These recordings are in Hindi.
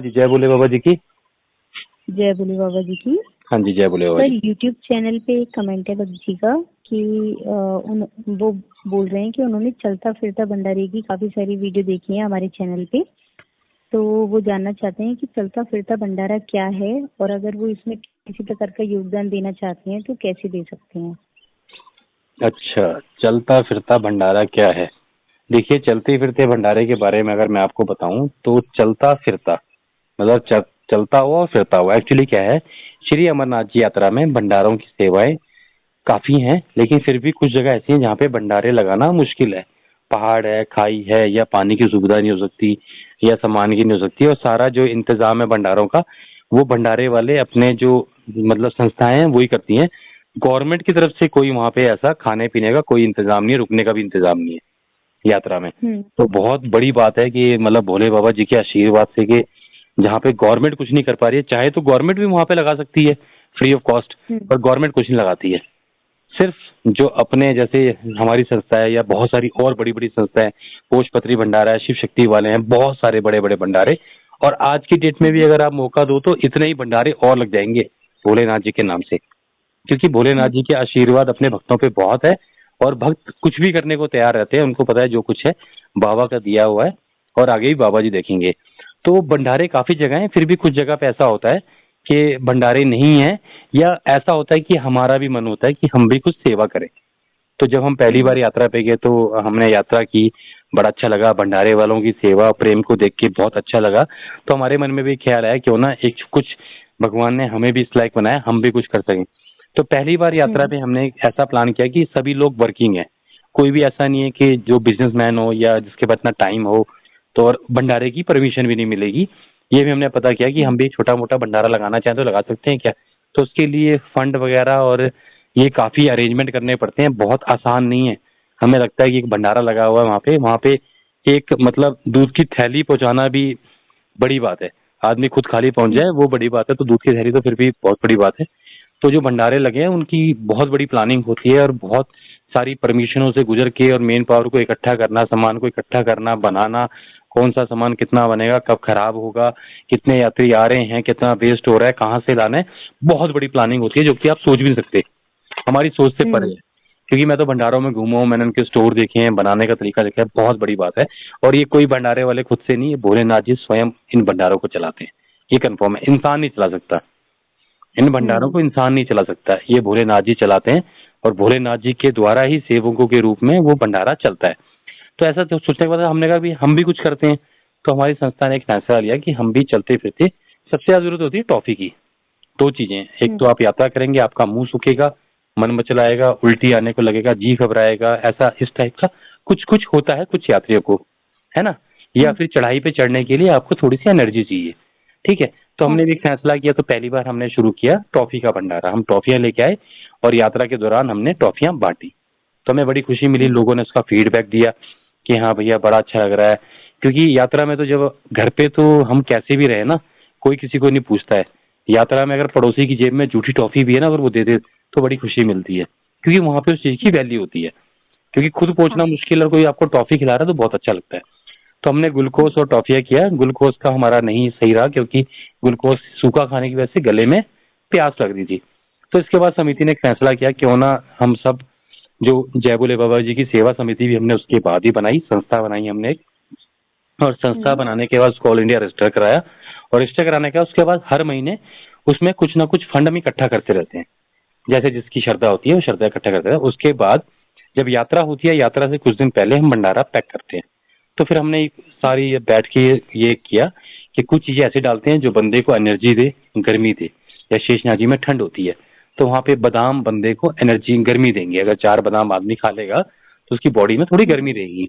जी, जय बोले बाबा जी की। जय बोले बाबा जी की। हाँ जी, जय बोले बाबा सर, जी। यूट्यूब चैनल पे एक कमेंट है बाबा जी का कि वो बोल रहे हैं कि उन्होंने चलता फिरता भंडारे की काफी सारी वीडियो देखी है हमारे चैनल पे। तो वो जानना चाहते हैं कि चलता फिरता भंडारा क्या है और अगर वो इसमें किसी प्रकार का योगदान देना चाहते हैं तो कैसे दे सकते हैं। अच्छा, चलता फिरता भंडारा क्या है? देखिए, चलते फिरते भंडारे के बारे में अगर मैं आपको बताऊं तो चलता फिरता मतलब चलता हुआ और फिरता हुआ एक्चुअली क्या है। श्री अमरनाथ जी यात्रा में भंडारों की सेवाएं काफी हैं, लेकिन फिर भी कुछ जगह ऐसी हैं जहाँ पे भंडारे लगाना मुश्किल है। पहाड़ है, खाई है, या पानी की सुविधा नहीं हो सकती, या सामान की नहीं हो सकती, और सारा जो इंतजाम है भंडारों का वो भंडारे वाले अपने जो मतलब संस्थाएं हैं वही करती हैं। गवर्नमेंट की तरफ से कोई वहाँ पे ऐसा खाने पीने का कोई इंतजाम नहीं है, रुकने का भी इंतजाम नहीं है यात्रा में। तो बहुत बड़ी बात है कि मतलब भोले बाबा जी के आशीर्वाद से कि जहाँ पे गवर्नमेंट कुछ नहीं कर पा रही है, चाहे तो गवर्नमेंट भी वहाँ पे लगा सकती है फ्री ऑफ कॉस्ट, पर गवर्नमेंट कुछ नहीं लगाती है। सिर्फ जो अपने जैसे हमारी संस्था है या बहुत सारी और बड़ी बड़ी संस्थाएं, पोषपत्री भंडारा है, शिव शक्ति वाले हैं, बहुत सारे बड़े बड़े भंडारे। और आज की डेट में भी अगर आप मौका दो तो इतने ही भंडारे और लग जाएंगे भोलेनाथ जी के नाम से, क्योंकि भोलेनाथ जी के आशीर्वाद अपने भक्तों पे बहुत है। और भक्त कुछ भी करने को तैयार रहते हैं, उनको पता है जो कुछ है बाबा का दिया हुआ है, और आगे भी बाबा जी देखेंगे। तो भंडारे काफी जगह हैं, फिर भी कुछ जगह पे ऐसा होता है कि भंडारे नहीं है, या ऐसा होता है कि हमारा भी मन होता है कि हम भी कुछ सेवा करें। तो जब हम पहली बार यात्रा पे गए तो हमने यात्रा की, बड़ा अच्छा लगा, भंडारे वालों की सेवा प्रेम को देख के बहुत अच्छा लगा। तो हमारे मन में भी ख्याल आया क्यों ना एक कुछ भगवान ने हमें भी इस लायक बनाया, हम भी कुछ कर सकें। तो पहली बार यात्रा पे हमने ऐसा प्लान किया कि सभी लोग वर्किंग है, कोई भी ऐसा नहीं है कि जो बिजनेसमैन हो या जिसके पास इतना टाइम हो। तो और भंडारे की परमिशन भी नहीं मिलेगी, ये भी हमने पता किया कि हम भी छोटा मोटा भंडारा लगाना चाहें तो लगा सकते हैं क्या। तो उसके लिए फंड वगैरह और ये काफी अरेंजमेंट करने पड़ते हैं, बहुत आसान नहीं है। हमें लगता है कि एक भंडारा लगा हुआ है वहाँ पे एक मतलब दूध की थैली पहुंचाना भी बड़ी बात है। आदमी खुद खाली पहुंच जाए वो बड़ी बात है, तो दूध की थैली तो फिर भी बहुत बड़ी बात है। तो जो भंडारे लगे हैं उनकी बहुत बड़ी प्लानिंग होती है, और बहुत सारी परमिशनों से गुजर के, और मेन पावर को इकट्ठा करना, सामान को इकट्ठा करना, बनाना, कौन सा सामान कितना बनेगा, कब खराब होगा, कितने यात्री आ रहे हैं, कितना वेस्ट हो रहा है, कहाँ से लाना है, बहुत बड़ी प्लानिंग होती है जो कि आप सोच भी नहीं सकते, हमारी सोच से परे है। क्योंकि मैं तो भंडारों में घूमा हूँ, मैंने उनके स्टोर देखे हैं, बनाने का तरीका देखा है, बहुत बड़ी बात है। और ये कोई भंडारे वाले खुद से नहीं, ये भोलेनाथ जी स्वयं इन भंडारों को चलाते हैं, ये कंफर्म है। इंसान नहीं चला सकता इन भंडारों को, इंसान नहीं चला सकता, ये भोलेनाथ जी चलाते हैं। और भोलेनाथ जी के द्वारा ही सेवकों के रूप में वो भंडारा चलता है। तो ऐसा तो सोचने के बाद हमने कहा भी हम भी कुछ करते हैं। तो हमारी संस्था ने एक फैसला लिया कि हम भी चलते फिरते, सबसे ज्यादा जरूरत होती है टॉफी की। दो चीजें, एक तो आप यात्रा करेंगे, आपका मुंह सूखेगा, मन मचलाएगा, उल्टी आने को लगेगा, जी घबराएगा, ऐसा इस टाइप का कुछ कुछ होता है कुछ यात्रियों को, है ना। या फिर चढ़ाई पे चढ़ने के लिए आपको थोड़ी सी एनर्जी चाहिए, ठीक है। तो हमने भी एक फैसला किया, तो पहली बार हमने शुरू किया टॉफी का भंडारा। हम टॉफियां लेके आए और यात्रा के दौरान हमने टॉफियां बांटी। तो हमें बड़ी खुशी मिली, लोगों ने उसका फीडबैक दिया कि हाँ भैया बड़ा अच्छा लग रहा है। क्योंकि यात्रा में तो जब घर पे तो हम कैसे भी रहे ना, कोई किसी को नहीं पूछता है। यात्रा में अगर पड़ोसी की जेब में जूठी टॉफी भी है ना, अगर वो दे दे तो बड़ी खुशी मिलती है, क्योंकि वहां पे उस चीज की वैल्यू होती है। क्योंकि खुद पहुंचना मुश्किल और कोई आपको टॉफी खिला रहा है तो बहुत अच्छा लगता है। तो हमने ग्लूकोज और टॉफिया किया। ग्लूकोज का हमारा नहीं सही रहा, क्योंकि ग्लूकोज सूखा खाने की वजह से गले में प्यास लग रही थी। तो इसके बाद समिति ने एक फैसला किया क्यों ना हम सब जो जय बोले बाबा जी की सेवा समिति भी हमने उसके बाद ही बनाई, संस्था बनाई हमने एक। और संस्था बनाने के बाद उसको ऑल इंडिया रजिस्टर कराया, और रजिस्टर कराने का उसके बाद हर महीने उसमें कुछ ना कुछ फंड हम इकट्ठा करते रहते हैं। जैसे जिसकी श्रद्धा होती है वो श्रद्धा इकट्ठा करते हैं। उसके बाद जब यात्रा होती है, यात्रा से कुछ दिन पहले हम भंडारा पैक करते हैं। तो फिर हमने सारी ये बैठ के ये किया कि कुछ चीजें ऐसे डालते हैं जो बंदे को एनर्जी दे, गर्मी दे। या शेषनागी में ठंड होती है तो वहाँ पे बादाम बंदे को एनर्जी गर्मी देंगे। अगर 4 बादाम आदमी खा लेगा तो उसकी बॉडी में थोड़ी गर्मी रहेगी।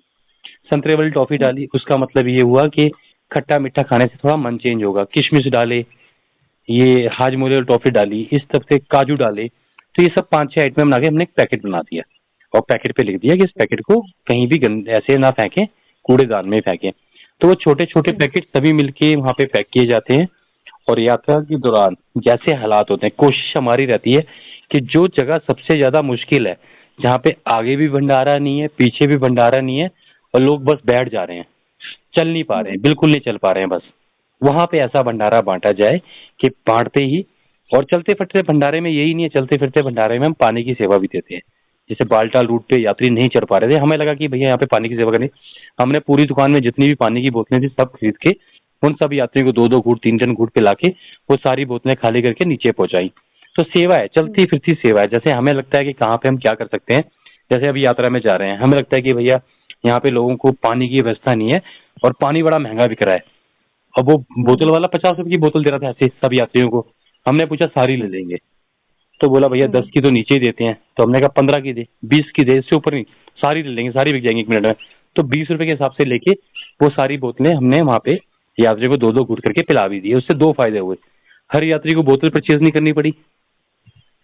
संतरे वाली टॉफी डाली, उसका मतलब ये हुआ कि खट्टा मीठा खाने से थोड़ा मन चेंज होगा। किशमिश डाले, ये हाजमोले वाली टॉफी डाली, इस तरह से काजू डाले। तो ये सब 5-6 आइटम बना के हमने एक पैकेट बना दिया, और पैकेट पे लिख दिया कि इस पैकेट को कहीं भी ऐसे ना फेंकें, कूड़ेदान में फेंकें। तो वो छोटे छोटे पैकेट सभी मिलके वहाँ पे पैक किए जाते हैं। और यात्रा के दौरान जैसे हालात होते हैं, कोशिश हमारी रहती है कि जो जगह सबसे ज्यादा मुश्किल है, जहाँ पे आगे भी भंडारा नहीं है, पीछे भी भंडारा नहीं है, और लोग बस बैठ जा रहे हैं, चल नहीं पा रहे हैं, बिल्कुल नहीं चल पा रहे हैं बस, वहां पे ऐसा भंडारा बांटा जाए कि बांटते ही, और चलते फिरते भंडारे में यही नहीं है, चलते फिरते भंडारे में हम पानी की सेवा भी देते हैं। जैसे बालटाल रूट पे यात्री नहीं चढ़ पा रहे थे, हमें लगा कि भैया यहाँ पे पानी की सेवा करनी, हमने पूरी दुकान में जितनी भी पानी की बोतलें थी सब खरीद के उन सब यात्रियों को 2-2 घूंट 3-3 घूंट पिला के वो सारी बोतलें खाली करके नीचे पहुंचाई। तो सेवा है, चलती फिरती सेवा है। जैसे हमें लगता है कि कहाँ पे हम क्या कर सकते हैं, जैसे अभी यात्रा में जा रहे हैं, हमें लगता है कि भैया यहाँ पे लोगों को पानी की व्यवस्था नहीं है और पानी बड़ा महंगा बिक रहा है, अब वो बोतल वाला 50 रुपए की बोतल दे रहा था ऐसे सब यात्रियों को। हमने पूछा सारी ले लेंगे, तो बोला भैया 10 की तो नीचे ही देते हैं। तो हमने कहा 15 की दे, 20 की दे, इससे ऊपर नहीं, सारी ले लेंगे, सारी बिक जाएंगी 1 मिनट में। तो 20 रुपए के हिसाब से लेके वो सारी बोतलें हमने वहां पे यात्री को 2-2 घूट करके पिला भी दी। उससे 2 फायदे हुए, हर यात्री को बोतल परचेज नहीं करनी पड़ी।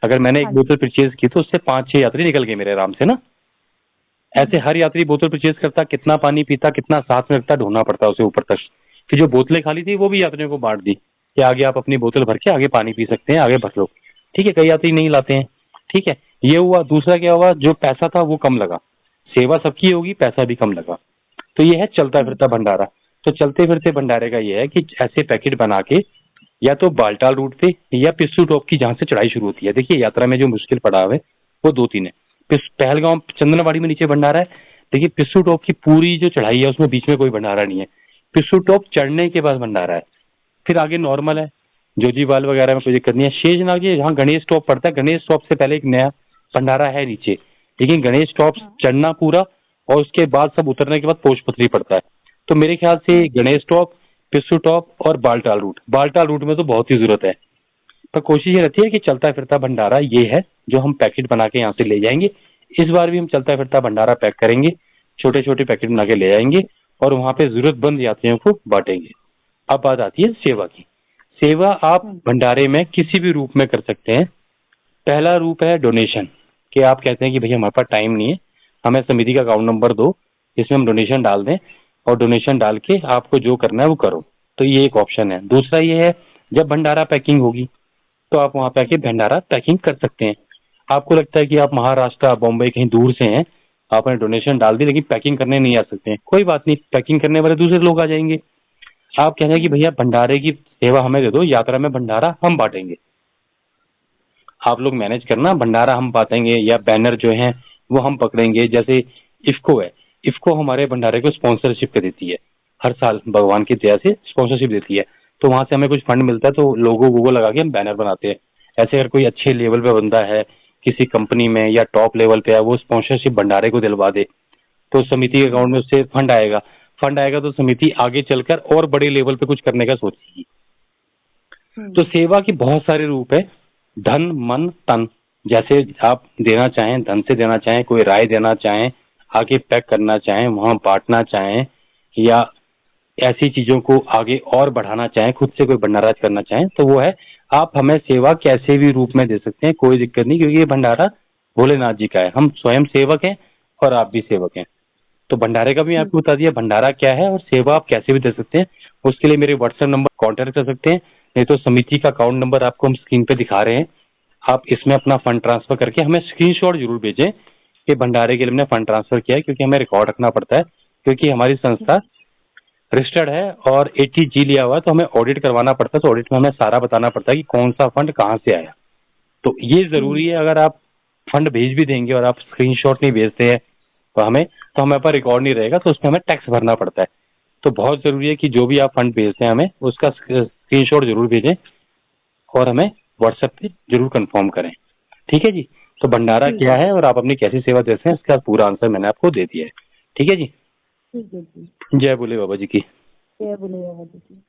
अगर मैंने एक बोतल परचेज की तो उससे 5-6 यात्री निकल गए मेरे आराम से ना। ऐसे हर यात्री बोतल परचेज करता, कितना पानी पीता, कितना साथ में रखता, ढूंढना पड़ता उसे ऊपर तक। फिर जो बोतलें खाली थी वो भी यात्रियों को बांट दी कि आगे आप अपनी बोतल भर के आगे पानी पी सकते हैं, आगे भर लो। ठीक है, कई यात्री नहीं लाते हैं, ठीक है, ये हुआ। दूसरा क्या हुआ, जो पैसा था वो कम लगा, सेवा सबकी होगी, पैसा भी कम लगा। तो ये है चलता फिरता भंडारा। तो चलते फिरते भंडारे का ये है कि ऐसे पैकेट बना के या तो बालटाल रूट पे या पिस्सू टॉप की जहां से चढ़ाई शुरू होती है। देखिए यात्रा में जो मुश्किल पड़ाव है वो 2-3 है। पहलगांव चंदनाबाड़ी में नीचे भंडारा है। देखिए पिस्सू टॉप की पूरी जो चढ़ाई है उसमें बीच में कोई भंडारा नहीं है, पिस्सू टॉप चढ़ने के बाद भंडारा है। फिर आगे नॉर्मल है, जोजीवाल वगैरह में कोई दिक्कत नहीं है। शेषनाग जी जहाँ गणेश टॉप पड़ता है, गणेश टॉप से पहले एक नया भंडारा है नीचे, लेकिन गणेश टॉप चढ़ना पूरा और उसके बाद सब उतरने के बाद पोषपत्री पड़ता है। तो मेरे ख्याल से गणेश टॉप, पिस्सू टॉप और बालटाल रूट में तो बहुत ही जरूरत है। पर कोशिश ये रहती है कि चलता फिरता भंडारा ये है जो हम पैकेट बना के यहाँ से ले जाएंगे। इस बार भी हम चलता फिरता भंडारा पैक करेंगे, छोटे छोटे पैकेट बना के ले आएंगे और वहां पे जरूरतमंद यात्रियों को बांटेंगे। अब बात आती है सेवा की। सेवा आप भंडारे में किसी भी रूप में कर सकते हैं। पहला रूप है डोनेशन, कि आप कहते हैं कि भैया हमारे पास टाइम नहीं है, हमें समिति का अकाउंट नंबर दो, इसमें हम डोनेशन डाल दें और डोनेशन डाल के आपको जो करना है वो करो। तो ये एक ऑप्शन है। दूसरा ये है जब भंडारा पैकिंग होगी तो आप वहां पे आके भंडारा पैकिंग कर सकते हैं। आपको लगता है कि आप महाराष्ट्र बॉम्बे कहीं दूर से हैं, आपने डोनेशन डाल दी लेकिन पैकिंग करने नहीं आ सकते हैं, कोई बात नहीं, पैकिंग करने वाले दूसरे लोग आ जाएंगे। आप कह रहे हैं कि भैया भंडारे की सेवा हमें दे दो, यात्रा में भंडारा हम बांटेंगे, आप लोग मैनेज करना, भंडारा हम बांटेंगे या बैनर जो है वो हम पकड़ेंगे। जैसे इफ्को है, इफ्को हमारे भंडारे को स्पॉन्सरशिप कर देती है, हर साल भगवान की दया से स्पॉन्सरशिप देती है, तो वहां से हमें कुछ फंड मिलता है, तो लोगो वोगो लगा के हम बैनर बनाते हैं। ऐसे अगर कोई अच्छे लेवल पे बंदा है किसी कंपनी में या टॉप लेवल पे है, वो स्पॉन्सरशिप भंडारे को दिलवा दे तो समिति के अकाउंट में उससे फंड आएगा, फंड आएगा तो समिति आगे चलकर और बड़े लेवल पे कुछ करने का सोचेगी। तो सेवा की बहुत सारे रूप है, धन मन तन, जैसे आप देना चाहें धन से देना चाहें, कोई राय देना चाहें, आगे पैक करना चाहें, वहां बांटना चाहें, या ऐसी चीजों को आगे और बढ़ाना चाहें, खुद से कोई भंडारा करना चाहें, तो वो है। आप हमें सेवा कैसे भी रूप में दे सकते हैं, कोई दिक्कत नहीं, क्योंकि ये भंडारा भोलेनाथ जी का है, हम स्वयं सेवक हैं और आप भी सेवक हैं। तो भंडारे का भी आपको बता दिया भंडारा क्या है और सेवा आप कैसे भी दे सकते हैं। उसके लिए मेरे व्हाट्सएप नंबर कॉन्टेक्ट कर सकते हैं, नहीं तो समिति का अकाउंट नंबर आपको हम स्क्रीन पे दिखा रहे हैं, आप इसमें अपना फंड ट्रांसफर करके हमें स्क्रीनशॉट जरूर भेजें कि भंडारे के लिए हमने फंड ट्रांसफर किया है, क्योंकि हमें रिकॉर्ड रखना पड़ता है, क्योंकि हमारी संस्था रजिस्टर्ड है और 80G लिया हुआ है, तो हमें ऑडिट करवाना पड़ता है, तो ऑडिट में हमें सारा बताना पड़ता है कि कौन सा फंड कहाँ से आया। तो ये जरूरी है, अगर आप फंड भेज भी देंगे और आप स्क्रीनशॉट नहीं भेजते हैं तो हमारे पास रिकॉर्ड नहीं रहेगा, तो उसमें हमें टैक्स भरना पड़ता है। तो बहुत जरूरी है कि जो भी आप फंड भेजते हैं हमें उसका स्क्रीनशॉट जरूर भेजें और हमें व्हाट्सएप पे जरूर कंफर्म करें। ठीक है जी। तो भंडारा क्या है और आप अपनी कैसी सेवा देते हैं इसका पूरा आंसर मैंने आपको दे दिया है। ठीक है जी। ठीक है जी। जय बोले बाबा जी की। जय बोले बाबा जी की।